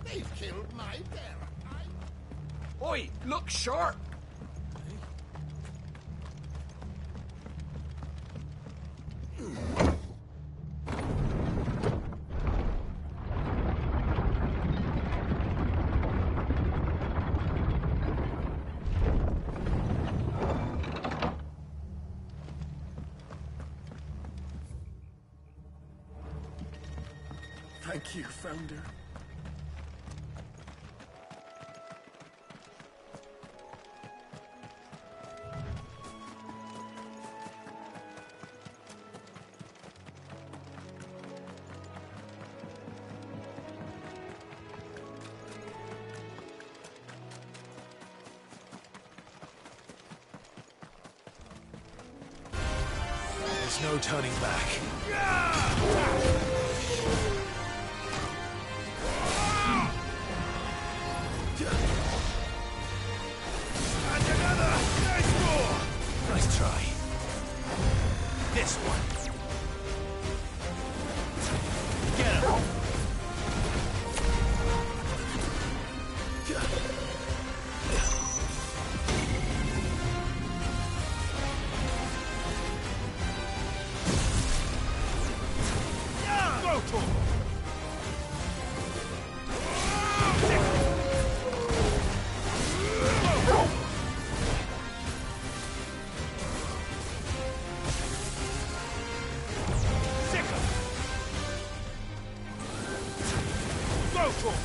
They've killed my parent. Oi, look sharp! Thank you, Founder. There's no turning back. And another! Nice more! Nice try. This one. Get him! Go to him!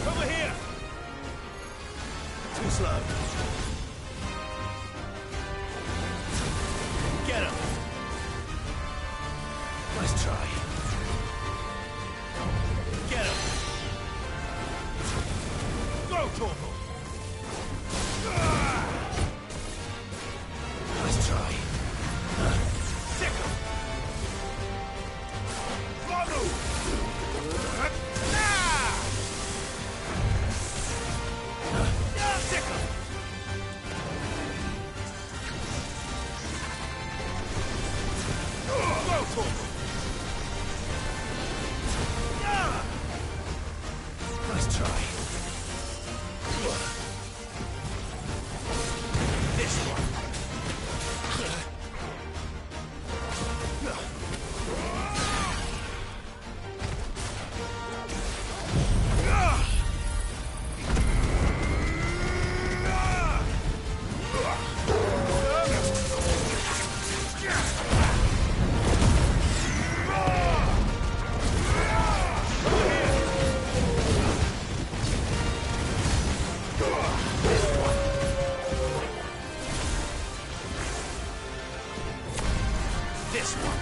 Over here! Too slow. Get him! Nice try. Get him! Go, Torval! Nice try. Sick him! Follow! Sick him! Go, Torval! Nice try. This one. This one.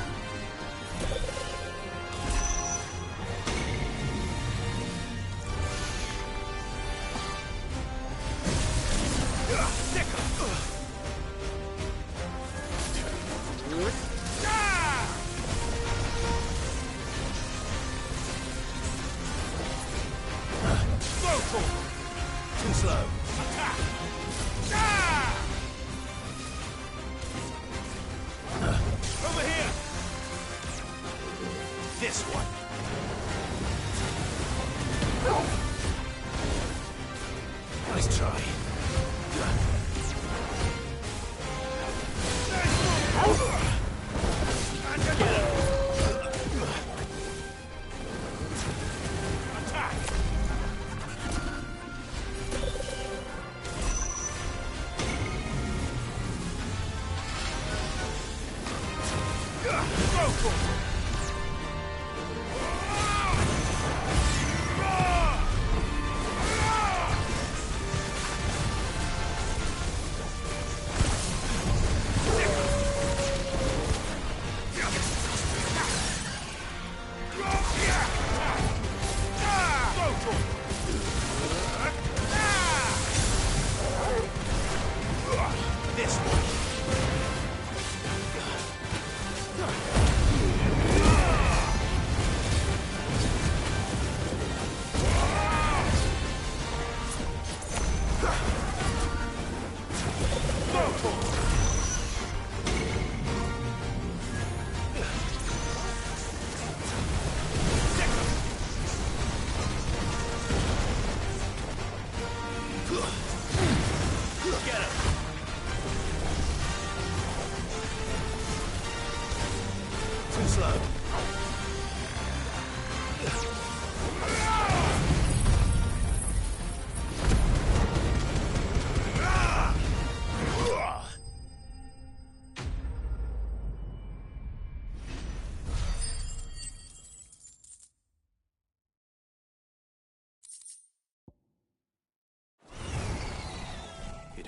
Sick him! Go, Torval! Too slow. Attack! Over here! This one. Nice try. And get him! Attack! Go, Torval!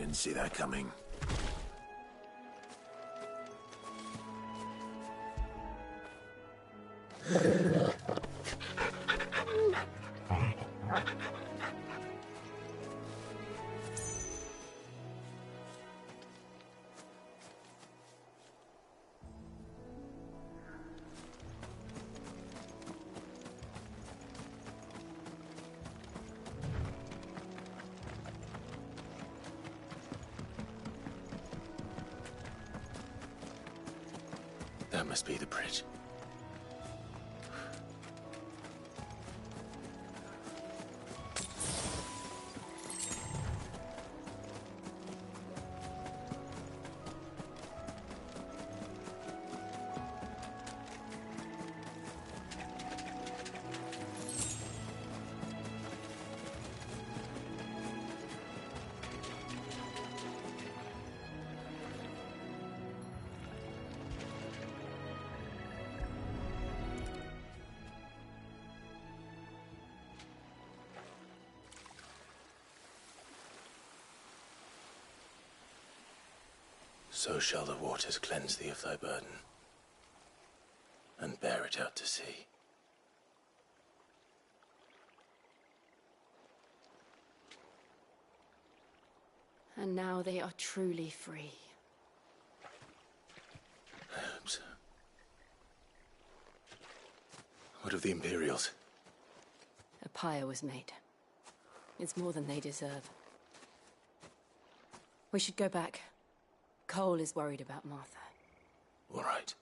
Didn't see that coming. That must be the bridge. So shall the waters cleanse thee of thy burden, and bear it out to sea. And now they are truly free. I hope so. What of the Imperials? A pyre was made. It's more than they deserve. We should go back. Cole is worried about Martha. All right.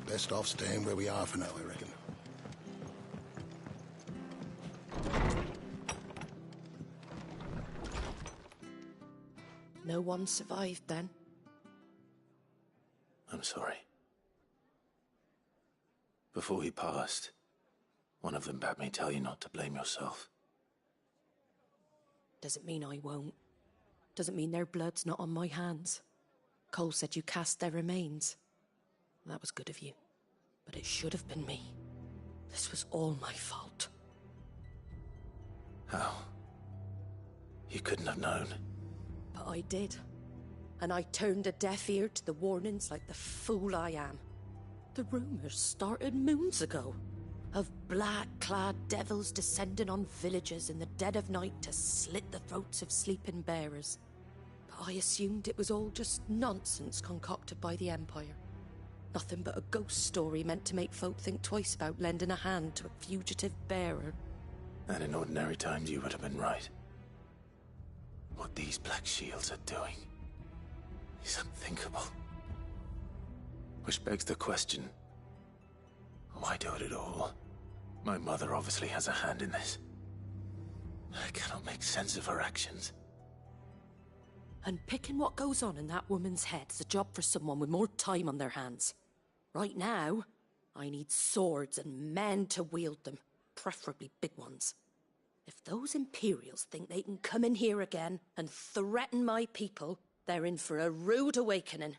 Best off staying where we are for now, I reckon. No one survived then? I'm sorry. Before he passed, one of them bade me tell you not to blame yourself. Doesn't mean I won't. Doesn't mean their blood's not on my hands. Cole said you cast their remains. That was good of you. But it should have been me. This was all my fault. How? You couldn't have known. But I did. And I turned a deaf ear to the warnings like the fool I am. The rumors started moons ago. of black-clad devils descending on villagers in the dead of night to slit the throats of sleeping bearers. But I assumed it was all just nonsense concocted by the Empire. Nothing but a ghost story meant to make folk think twice about lending a hand to a fugitive bearer. And in ordinary times, you would have been right. What these Black Shields are doing is unthinkable. Which begs the question, why do it at all? My mother obviously has a hand in this. I cannot make sense of her actions. And picking what goes on in that woman's head's a job for someone with more time on their hands. Right now, I need swords and men to wield them, preferably big ones. If those Imperials think they can come in here again and threaten my people, they're in for a rude awakening.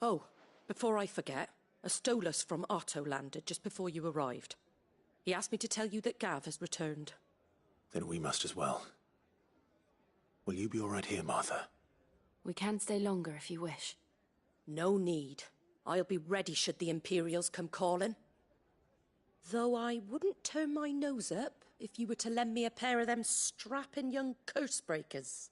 Oh, before I forget, a Stolas from Otto landed just before you arrived. He asked me to tell you that Gav has returned. Then we must as well. Will you be all right here, Martha? We can stay longer if you wish. No need. I'll be ready should the Imperials come calling. Though I wouldn't turn my nose up if you were to lend me a pair of them strapping young curse-breakers.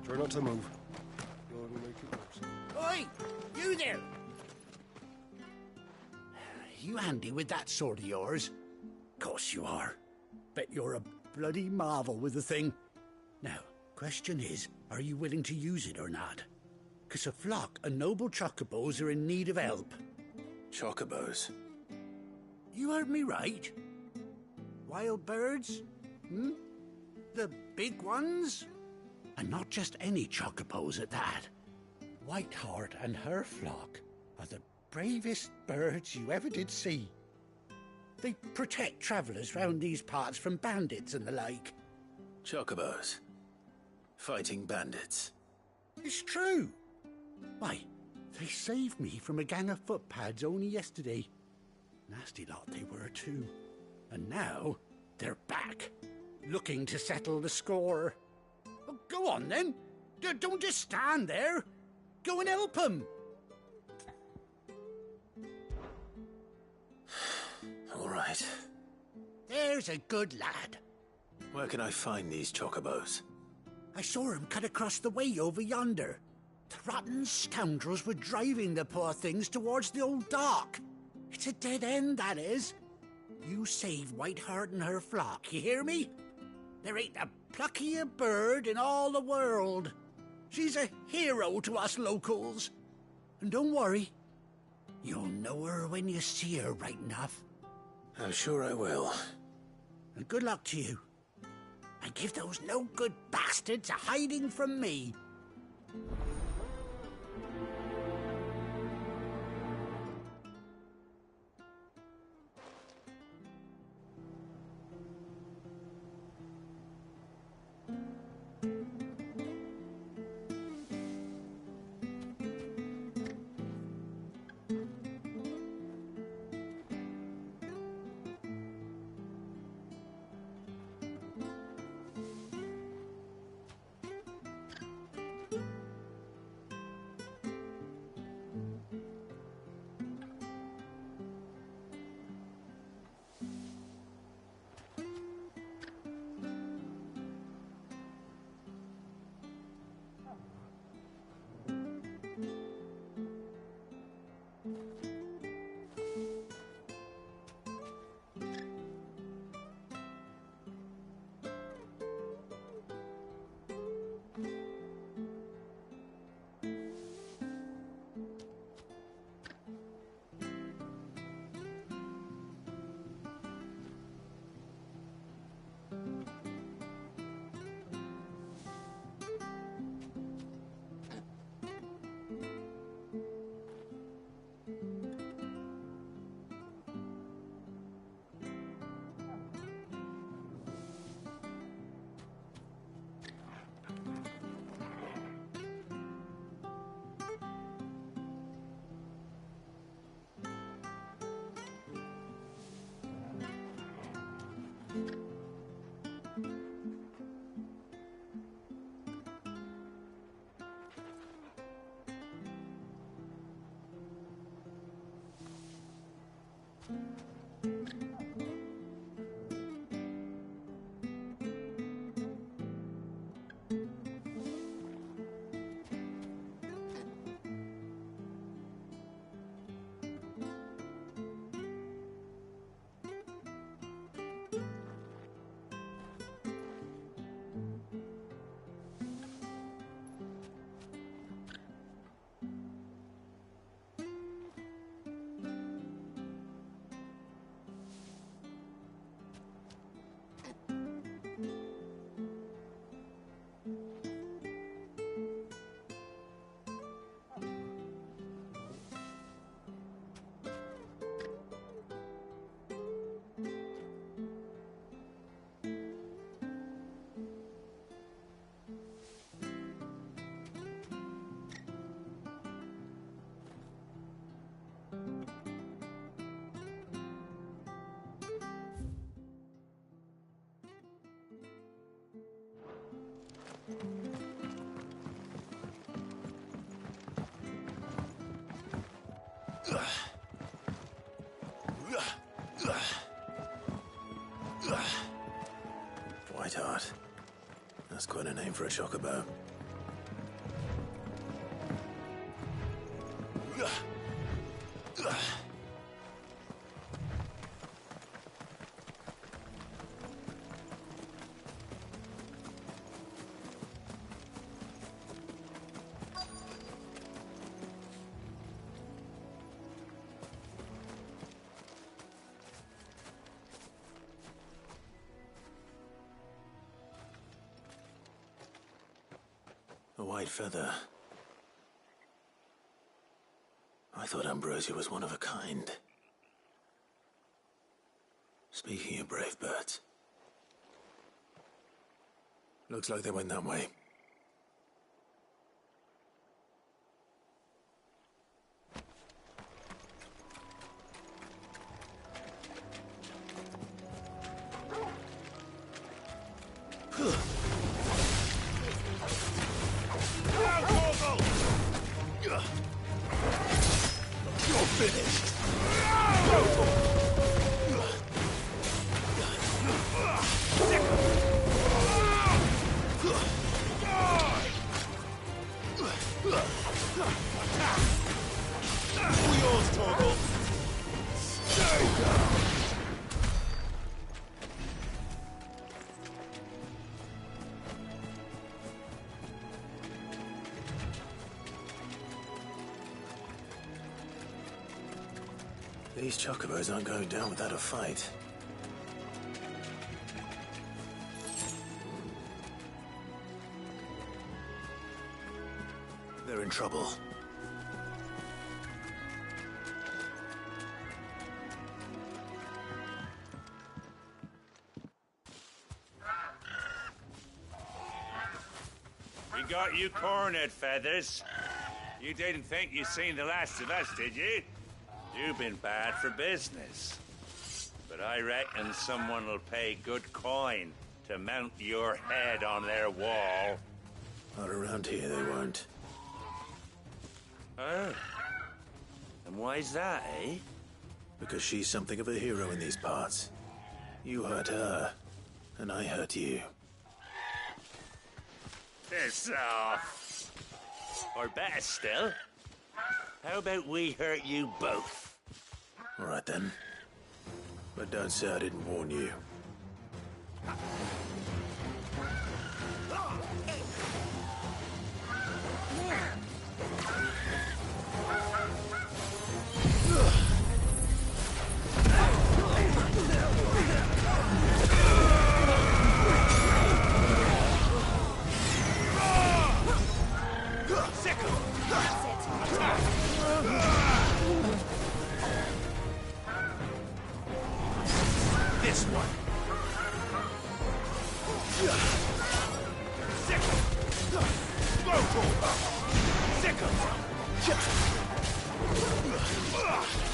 Try not to move. You'll make it worse. Oi! You there! You handy with that sword of yours? Course you are. Bet you're a bloody marvel with the thing. Now, question is, are you willing to use it or not? 'Cause a flock of noble chocobos are in need of help. Chocobos? You heard me right. Wild birds? The big ones? And not just any chocobos at that. Whiteheart and her flock are the bravest birds you ever did see. They protect travellers round these parts from bandits and the like. Chocobos? Fighting bandits? It's true. Why, they saved me from a gang of footpads only yesterday. Nasty lot they were too. And now they're back, looking to settle the score. Well, go on then. Don't just stand there. Go and help them. All right. There's a good lad. Where can I find these chocobos? I saw him cut across the way over yonder. The rotten scoundrels were driving the poor things towards the old dock. It's a dead end, that is. You save Whiteheart and her flock, you hear me? There ain't a pluckier bird in all the world. She's a hero to us locals. And don't worry, you'll know her when you see her right enough. I'm sure I will. And good luck to you. And give those no-good bastards a hiding from me. Whiteheart. That's quite a name for a chocobo. A white feather. I thought Ambrosia was one of a kind. Speaking of brave birds. Looks like they went that way. These chocobos aren't going down without a fight. They're in trouble. We got you cornered, Feathers. You didn't think you'd seen the last of us, did you? You've been bad for business. But I reckon someone will pay good coin to mount your head on their wall. Not around here, they won't. Oh? And why's that, eh? Because she's something of a hero in these parts. You hurt her, and I hurt you. Piss off. Or better still, how about we hurt you both? All right, then. But don't say I didn't warn you. This one.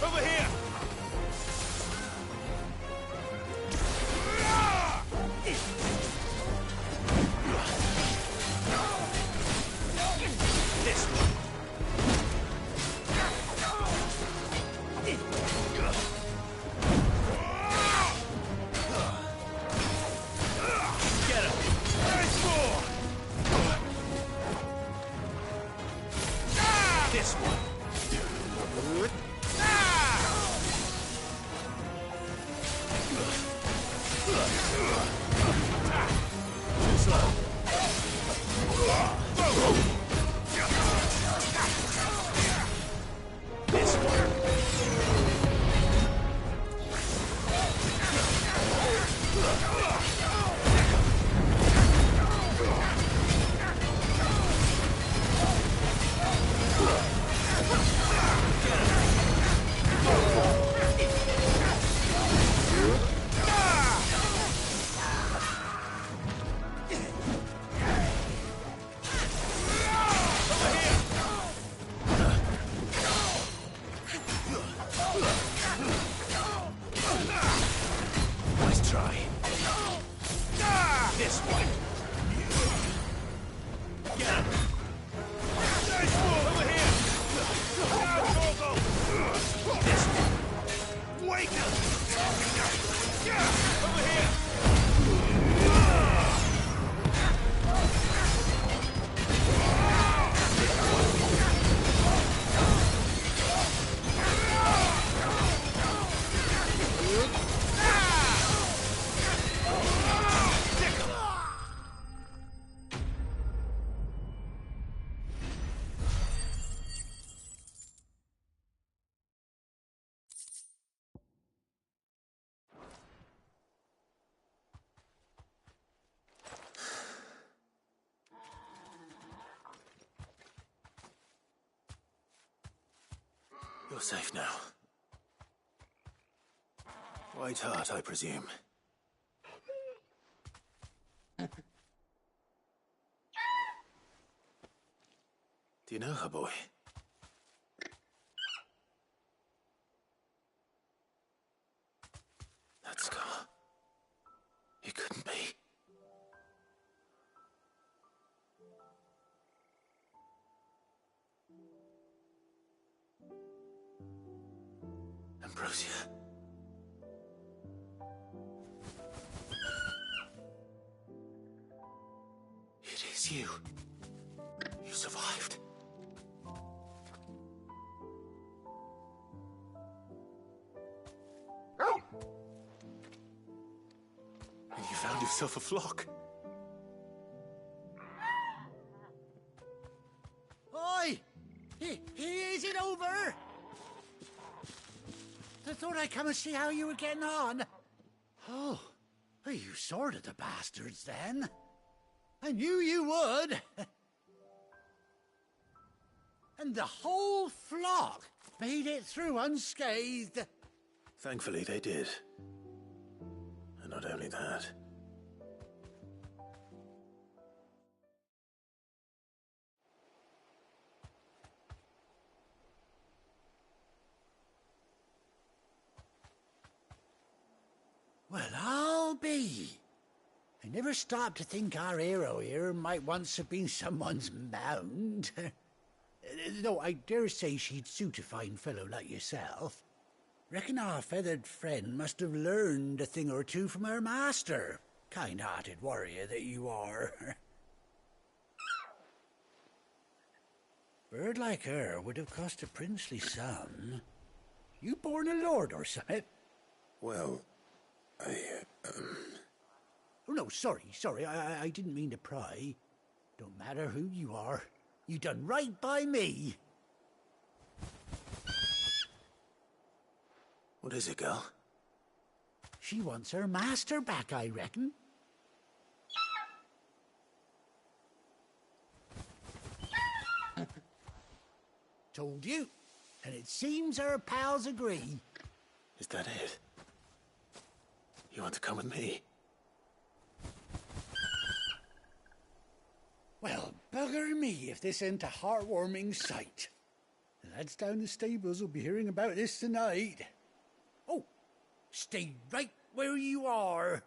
Over here! This one. Nice try. This one. Yeah. Nice move over here. Now, Torgo. This one. Wake up. Yeah. Over here. You're safe now. White Heart, I presume. Do you know her, boy? That scar. It couldn't be. Ambrosia. It is you. You survived. And you found yourself a flock. Oi! Is it over? I thought I'd come and see how you were getting on. Oh, well, you sorted the bastards then. I knew you would. And the whole flock made it through unscathed. Thankfully, they did. And not only that. Well, I'll be. I never stopped to think our hero here might once have been someone's mount. Though I dare say she'd suit a fine fellow like yourself. Reckon our feathered friend must have learned a thing or two from her master. Kind-hearted warrior that you are. Bird like her would have cost a princely sum. You born a lord or something? Well, Oh, no, sorry. I didn't mean to pry. Don't matter who you are. You done right by me. What is it, girl? She wants her master back, I reckon. Told you. And it seems her pals agree. Is that it? You want to come with me? Well, bugger me if this ain't a heartwarming sight. The lads down the stables will be hearing about this tonight. Oh, stay right where you are.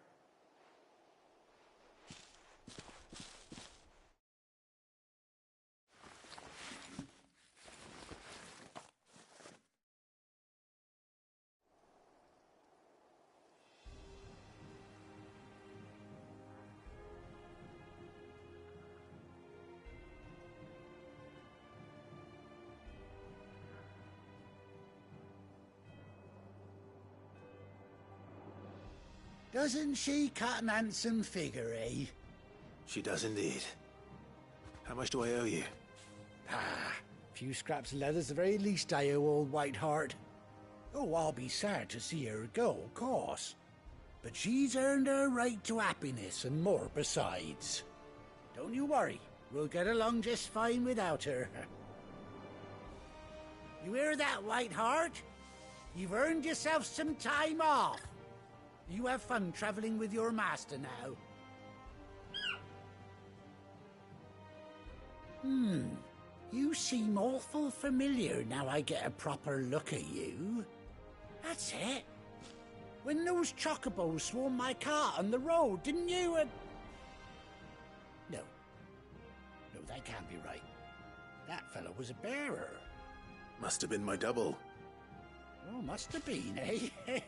Doesn't she cut an handsome figure, eh? She does indeed. How much do I owe you? Ah, a few scraps of leather's the very least I owe old White Heart. Oh, I'll be sad to see her go, of course. But she's earned her right to happiness and more besides. Don't you worry, we'll get along just fine without her. You hear that, White Heart? You've earned yourself some time off. You have fun traveling with your master now. You seem awful familiar now I get a proper look at you. That's it. When those chocobos swarmed my car on the road, didn't you? No. No, that can't be right. That fellow was a bearer. Must have been my double. Oh, must have been, eh?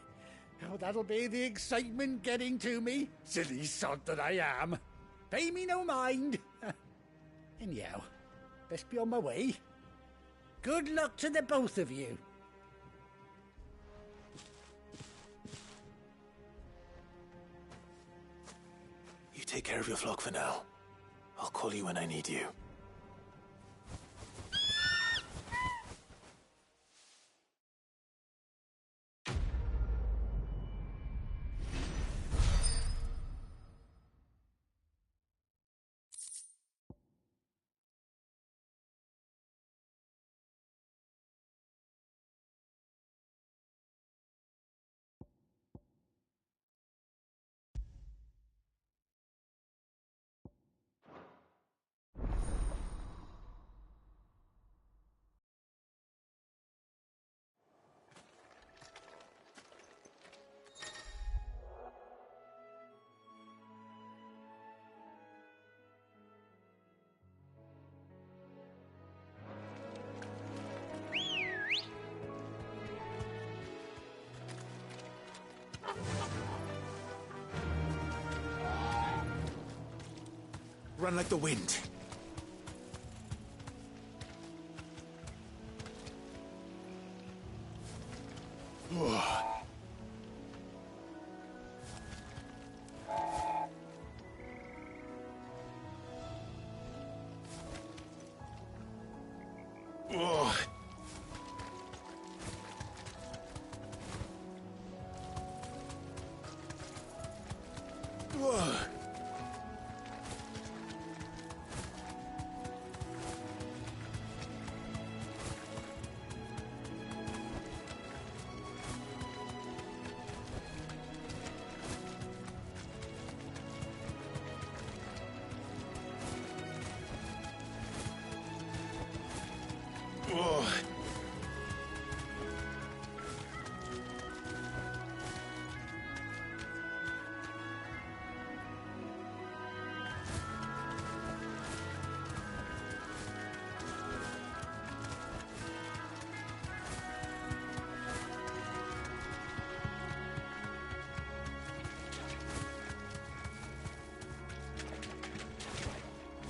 Oh, that'll be the excitement getting to me. Silly sod that I am. Pay me no mind. Anyhow, best be on my way. Good luck to the both of you. You take care of your flock for now. I'll call you when I need you. Run like the wind.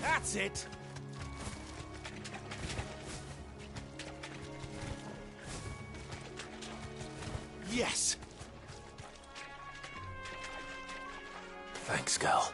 That's it! Yes! Thanks, Gal.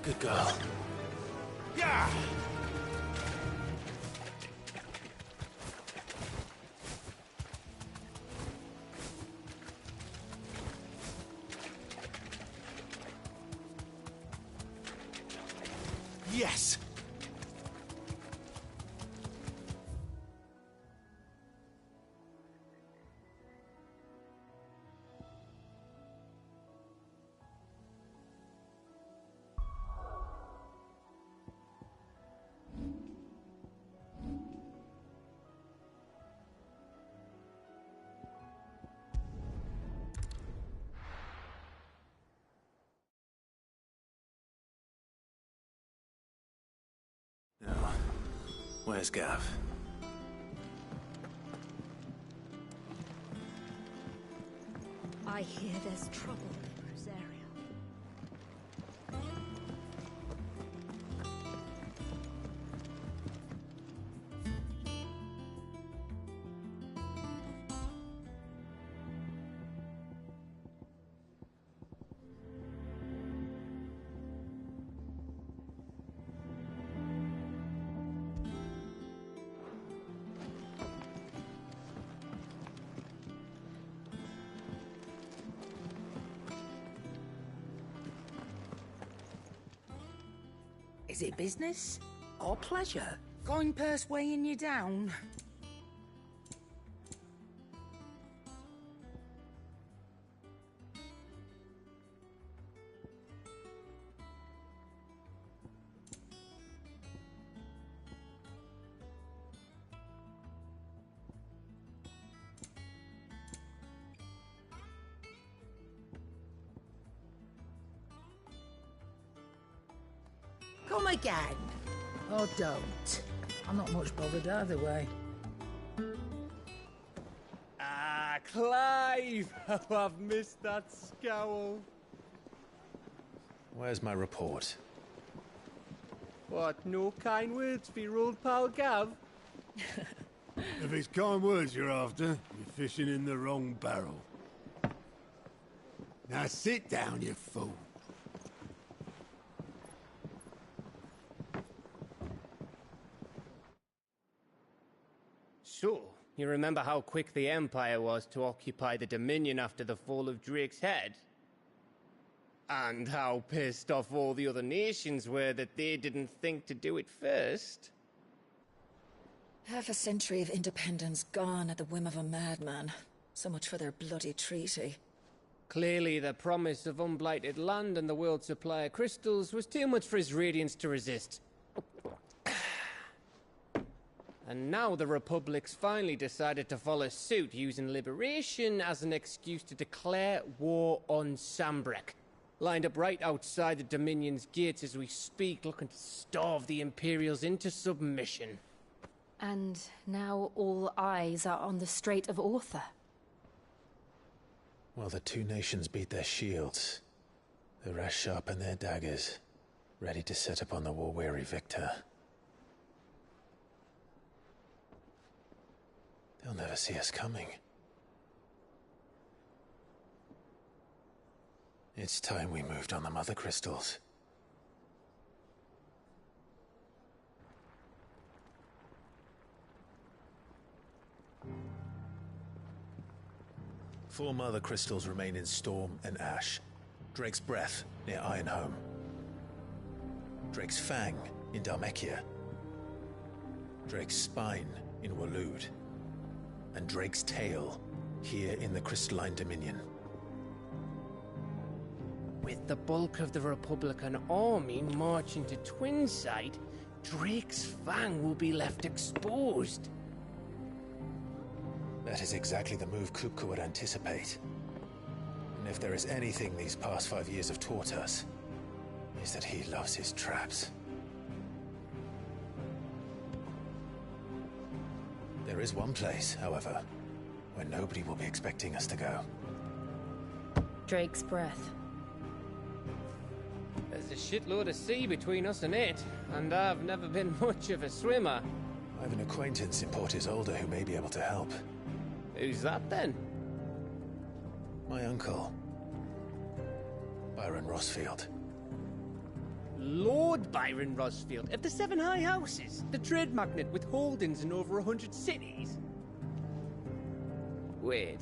Good girl. Yeah! Yes! Now, where's Gav? I hear there's trouble in Rosaria. Is it business or pleasure? Going purse weighing you down? Come again. Or don't. I'm not much bothered either way. Ah, Clive! Oh, I've missed that scowl. Where's my report? What, no kind words for your old pal Gav? If it's kind words you're after, you're fishing in the wrong barrel. Now sit down, you fool. So, you remember how quick the Empire was to occupy the Dominion after the fall of Drake's head? And how pissed off all the other nations were that they didn't think to do it first? Half a century of independence gone at the whim of a madman. So much for their bloody treaty. Clearly, the promise of unblighted land and the world's supply of crystals was too much for his radiance to resist. And now the Republic's finally decided to follow suit, using liberation as an excuse to declare war on Sambrek. Lined up right outside the Dominion's gates as we speak, looking to starve the Imperials into submission. And now all eyes are on the Strait of Author. Well, the two nations beat their shields. The rest sharpen their daggers, ready to set upon the war-weary victor. They'll never see us coming. It's time we moved on the Mother Crystals. Four Mother Crystals remain in Storm and Ash. Drake's Breath near Ironhome. Drake's Fang in Dharmekia. Drake's Spine in Waloed. And Drake's Tail here in the Crystalline Dominion. With the bulk of the Republican army marching to Twinside, Drake's Fang will be left exposed. That is exactly the move Kupka would anticipate. And if there is anything these past 5 years have taught us, is that he loves his traps. There is one place, however, where nobody will be expecting us to go. Drake's Breath. There's a shitload of sea between us and it, and I've never been much of a swimmer. I have an acquaintance in Port Isolde who may be able to help. Who's that then? My uncle, Byron Rosfield. Lord Byron Rosfield of the Seven High Houses, the trade magnate with holdings in over 100 cities. Wait,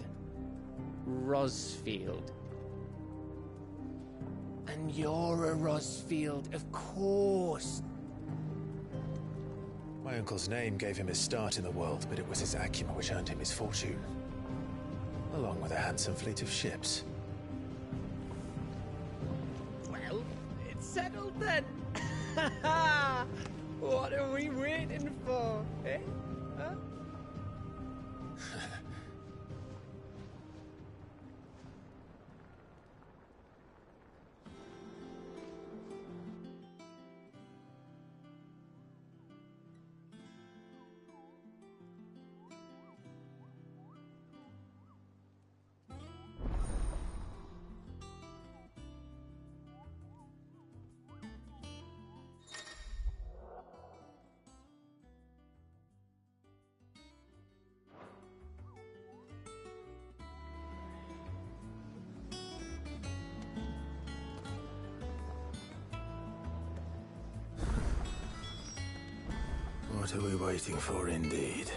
Rosfield. And you're a Rosfield, of course. My uncle's name gave him his start in the world, but it was his acumen which earned him his fortune, along with a handsome fleet of ships. Well, it's settled then. What are we waiting for, eh? Huh? What are we waiting for, indeed?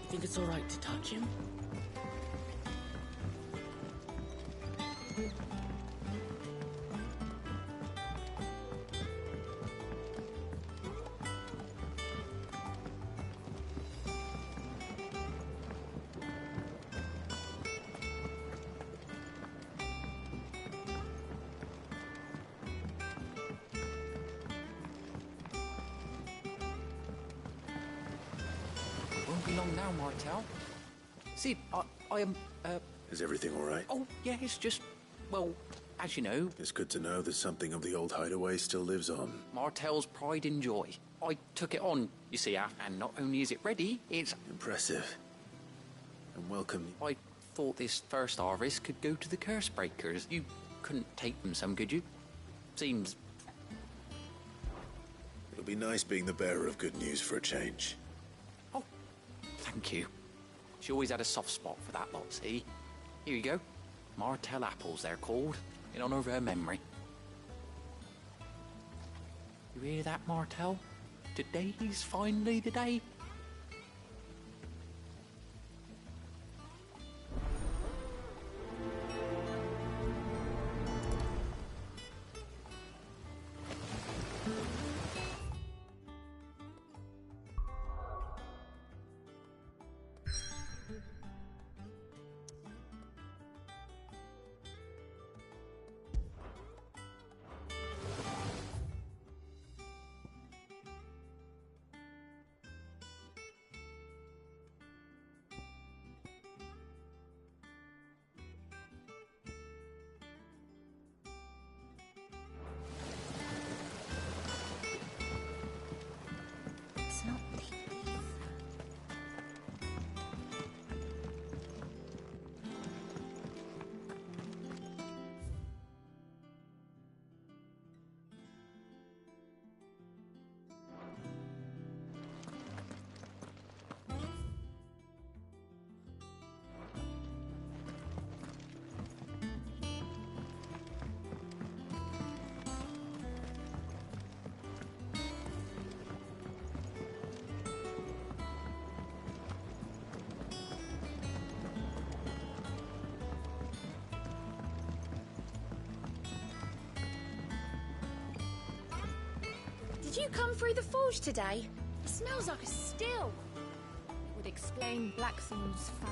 Think it's all right to touch him? Won't be long now, Martel. See, I am, Is everything all right? Oh, yeah, it's just, well, as you know... It's good to know that something of the old hideaway still lives on. Martel's pride and joy. I took it on, you see, and not only is it ready, it's... Impressive. And welcome. I thought this first harvest could go to the curse breakers. You couldn't take them some, could you? Seems... It'll be nice being the bearer of good news for a change. Oh, thank you. She always had a soft spot for that lot, see? Here you go. Martel apples, they're called, in honor of her memory. You hear that, Martel? Today's finally the day. It's not the ether. Did you come through the forge today? It smells like a still. It would explain Blackthorn's foul.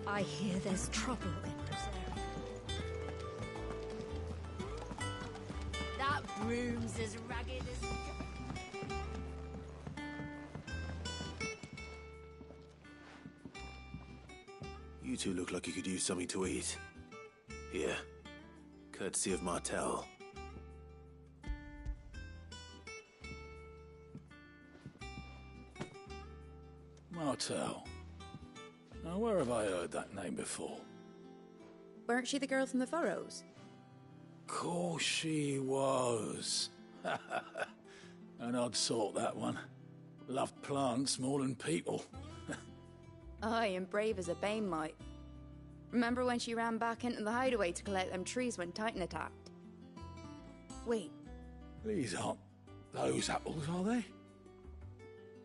I hear there's trouble in Rosaria. That broom's as ragged as... You two look like you could use something to eat. Here. Courtesy of Martel. Martel. Now, where have I heard that name before? Weren't she the girl from the Furrows? Course she was. An odd sort, that one. Loved plants more than people. Aye, and brave as a bane might. Remember when she ran back into the hideaway to collect them trees when Titan attacked? Wait. These aren't those apples, are they?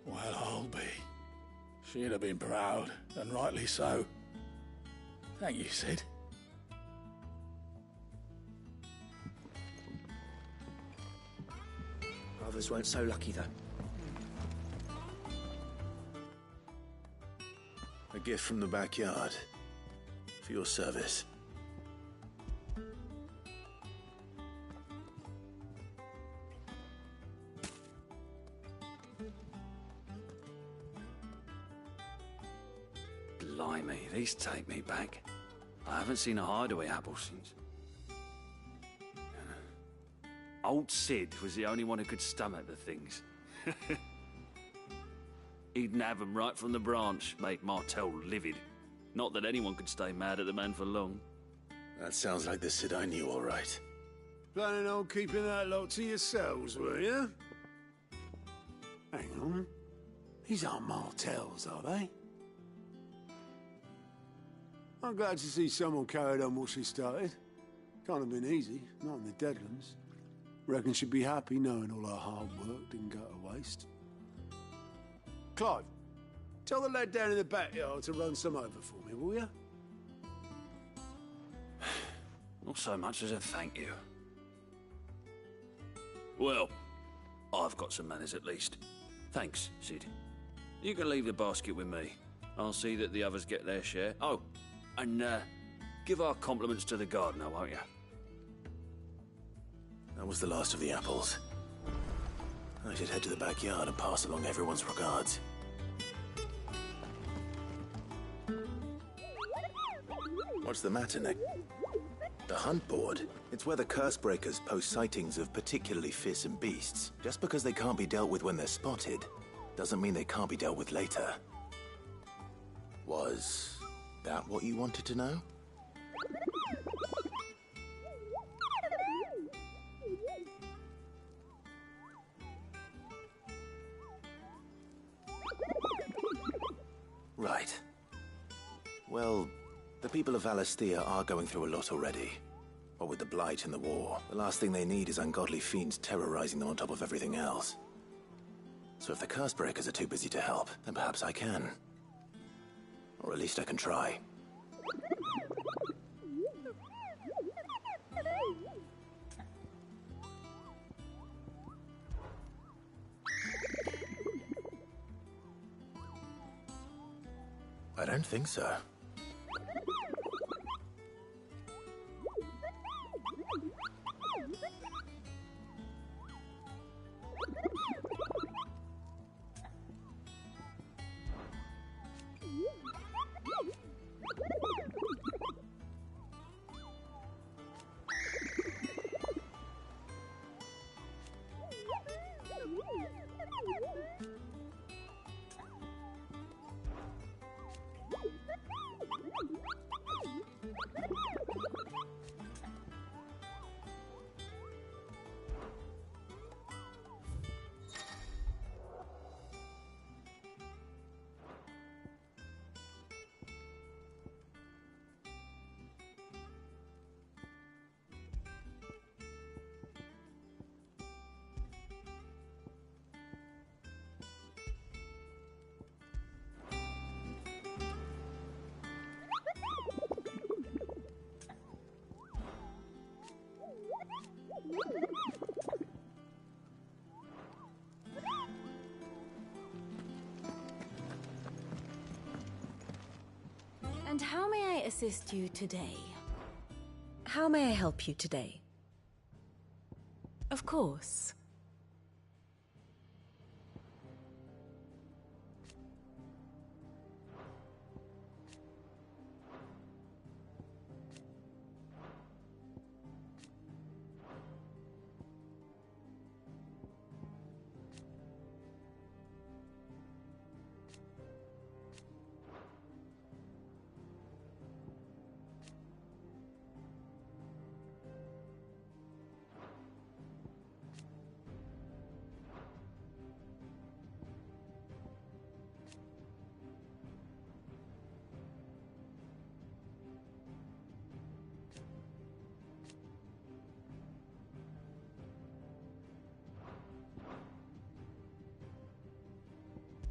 Well, I'll be. She'd have been proud, and rightly so. Thank you, Sid. Others weren't so lucky, though. A gift from the backyard. For your service. Blimey, these take me back. I haven't seen a hideaway apple since. Old Sid was the only one who could stomach the things. He'd nab them right from the branch, made Martel livid. Not that anyone could stay mad at the man for long. That sounds like the Sid I knew, all right. Planning on keeping that lot to yourselves, were you? Hang on. These aren't Martels, are they? I'm glad to see someone carried on what she started. Can't have been easy, not in the Deadlands. Reckon she'd be happy knowing all her hard work didn't go to waste. Clive, tell the lad down in the backyard to run some over for me, will you? Not so much as a thank you. Well, I've got some manners at least. Thanks, Sid. You can leave the basket with me. I'll see that the others get their share. Oh, and give our compliments to the gardener, won't you? That was the last of the apples. I should head to the backyard and pass along everyone's regards. What's the matter, Nick? The hunt board? It's where the curse breakers post sightings of particularly fearsome beasts. Just because they can't be dealt with when they're spotted, doesn't mean they can't be dealt with later. Was that what you wanted to know? Right. Well, the people of Valisthea are going through a lot already. What with the Blight and the war, the last thing they need is ungodly fiends terrorizing them on top of everything else. So if the curse breakers are too busy to help, then perhaps I can. Or at least I can try. I don't think so. And how may I assist you today? How may I help you today? Of course.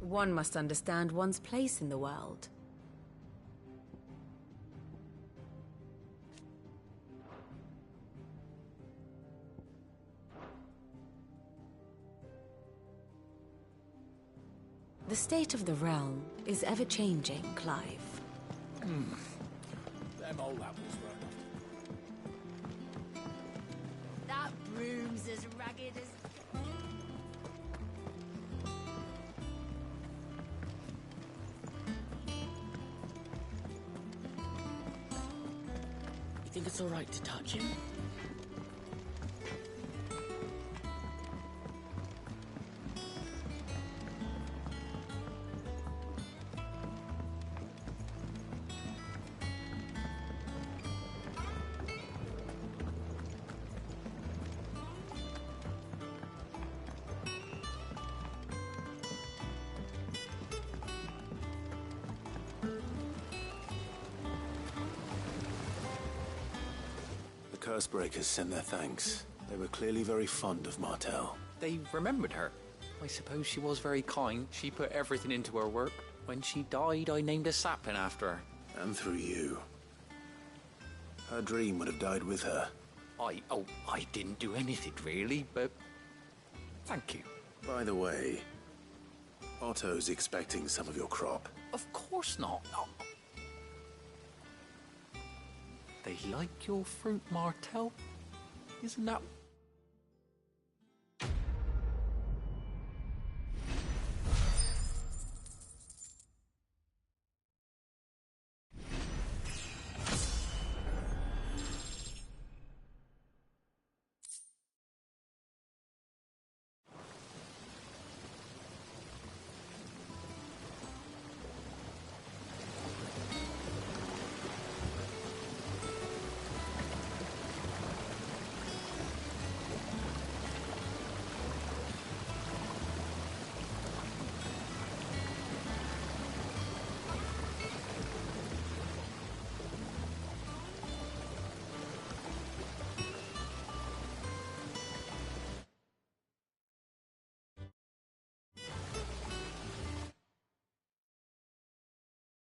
One must understand one's place in the world. The state of the realm is ever-changing, Clive. Them old apples were enough. That broom's as ragged as... You think it's all right to touch him? Cursebreakers send their thanks. They were clearly very fond of Martel. They remembered her. I suppose she was very kind. She put everything into her work. When she died, I named a sapling after her. And through you. Her dream would have died with her. I didn't do anything really, but thank you. By the way, Otto's expecting some of your crop. Of course not. No. They like your fruit, Martel. Isn't that